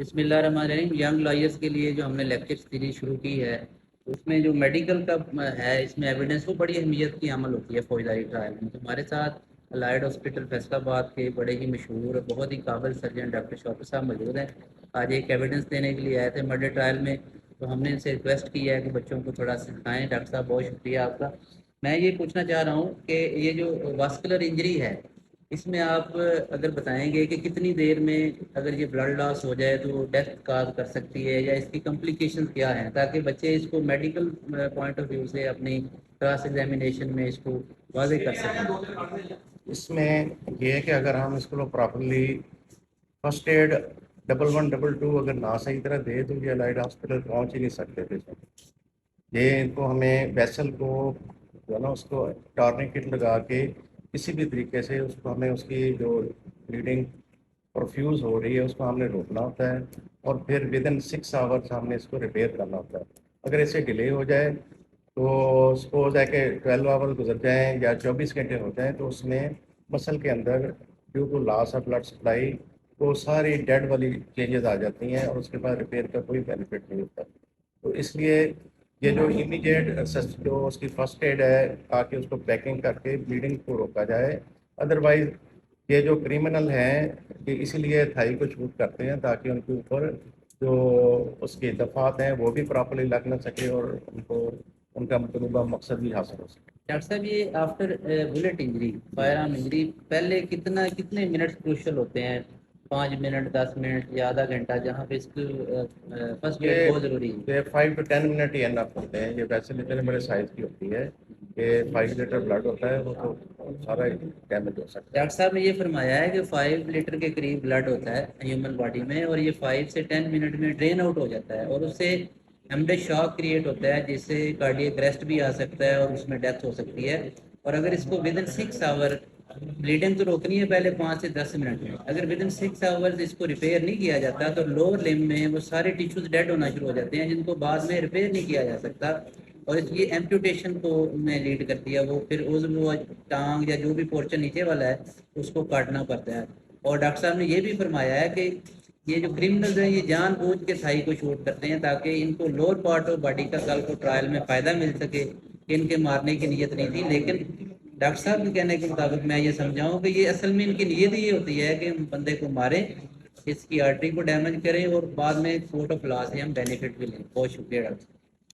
بسم اللہ الرحمن الرحیم۔ ینگ لائرس کے لیے جو ہم نے لیکچر سیریز شروع کی ہے اس میں جو میڈیکل کا ہے اس میں ایویڈنس وہ بڑی اہمیت کی عمل ہوتی ہے فوجداری ٹرائل میں۔ ہمارے ساتھ الائڈ ہاسپٹل فیصل آباد کے بڑے ہی مشہور اور بہت ہی قابل سرجن ڈاکٹر شوکت صاحب موجود ہیں۔ آج ایک ایویڈنس دینے کے لیے آئے تھے مرڈر ٹرائل میں، تو ہم نے ان سے ریکویسٹ کی ہے کہ بچوں کو تھوڑا سکھائیں۔ ڈاکٹر صاحب بہت شکریہ آپ کا۔ میں یہ پوچھنا چاہ رہا ہوں کہ یہ جو واسکولر انجری ہے اس میں آپ اگر بتائیں گے کہ کتنی دیر میں اگر یہ بلڈ لاس ہو جائے تو ڈیتھ کاز کر سکتی ہے، یا اس کی کمپلیکیشن کیا ہیں، تاکہ بچے اس کو میڈیکل پوائنٹ آف ویو سے اپنی کراس ایگزامینیشن میں اس کو واضح کر سکیں۔ اس میں یہ ہے کہ اگر ہم اس کو پراپرلی فرسٹ ایڈ 1112 اگر نہ صحیح طرح دے تو یہ الائڈ ہاسپٹل پہنچ ہی نہیں سکتے تھے۔ یہ ان کو ہمیں ویسل کو جو ہے نا اس کو ٹارنیکٹ لگا کے کسی بھی طریقے سے اس کو ہمیں اس کی جو بلیڈنگ پرفیوز ہو رہی ہے اس کو ہم نے روکنا ہوتا ہے، اور پھر ودن 6 آورس ہم نے اس کو ریپیئر کرنا ہوتا ہے۔ اگر اسے ڈیلے ہو جائے تو سپوز ہے کہ 12 آور گزر جائیں یا 24 گھنٹے ہو جائیں تو اس میں مسل کے اندر due to loss of blood supply وہ ساری ڈیڈ والی چینجز آ جاتی ہیں، اور اس کے بعد ریپیئر کا کوئی بینیفٹ نہیں ہوتا۔ تو اس لیے یہ جو امیڈیٹ جو اس کی فرسٹ ایڈ ہے تاکہ اس کو پیکنگ کر کے بلیڈنگ کو روکا جائے۔ ادروائز یہ جو کریمنل ہیں یہ اسی لیے تھائی کو شوٹ کرتے ہیں تاکہ ان کے اوپر جو اس کے دفعات ہیں وہ بھی پراپرلی لگ نہ سکے اور ان کو ان کا مطلوبہ مقصد بھی حاصل ہو سکے۔ ڈاکٹر صاحب یہ آفٹر بلٹ انجری، فائر آرم انجری، پہلے کتنے منٹ کروشل ہوتے ہیں؟ 5 منٹ، 10 منٹ یا آدھا گھنٹہ، جہاں پہ اس کی فرسٹ ایڈ بہت ضروری ہے؟ یہ 5 to 10 منٹ ہی انف ہوتے ہیں۔ یہ ویسے اتنے بڑے سائز کی ہوتی ہے کہ 5 لیٹر بلڈ ہوتا ہے، وہ تو سارا ڈیمیج ہو سکتا ہے۔ ڈاکٹر صاحب نے یہ فرمایا ہے کہ 5 لیٹر کے قریب بلڈ ہوتا ہے ہیومن باڈی میں، اور یہ 5 سے 10 منٹ میں ڈرین آؤٹ ہو جاتا ہے، اور اس سے ہیمریج شاک کریٹ ہوتا ہے جس سے کارڈیک اریسٹ بھی آ سکتا ہے اور اس میں ڈیتھ ہو سکتی ہے۔ اور اگر اس کو ودن 6 آور بلیڈنگ تو روکنی ہے پہلے 5 سے 10 منٹ میں، اگر ودن 6 آورز اس کو ریپیئر نہیں کیا جاتا تو لوور لمب میں وہ سارے ٹیشوز ڈیڈ ہونا شروع ہو جاتے ہیں جن کو بعد میں ریپیئر نہیں کیا جا سکتا، اور یہ ایمپیوٹیشن کو میں لیڈ کرتی ہے۔ وہ پھر وہ ٹانگ یا جو بھی پورشن نیچے والا ہے اس کو کاٹنا پڑتا ہے۔ اور ڈاکٹر صاحب نے یہ بھی فرمایا ہے کہ یہ جو کرمنلز ہیں یہ جان بوجھ کے تھائی کو شوٹ کرتے ہیں تاکہ ان کو لوور پارٹ آف باڈی کا کل کو ٹرائل میں فائدہ مل سکے۔ ان کے مارنے کی نیت نہیں تھی، لیکن ڈاکٹر صاحب کے کہنے کے مطابق میں یہ سمجھاؤں کہ یہ اصل میں ان کی نیت یہ ہوتی ہے کہ بندے کو ماریں، اس کی آرٹری کو ڈیمیج کریں، اور بعد میں کورٹ آف لا سے ہم بینیفٹ بھی لیں۔ بہت شکریہ ڈاکٹر صاحب۔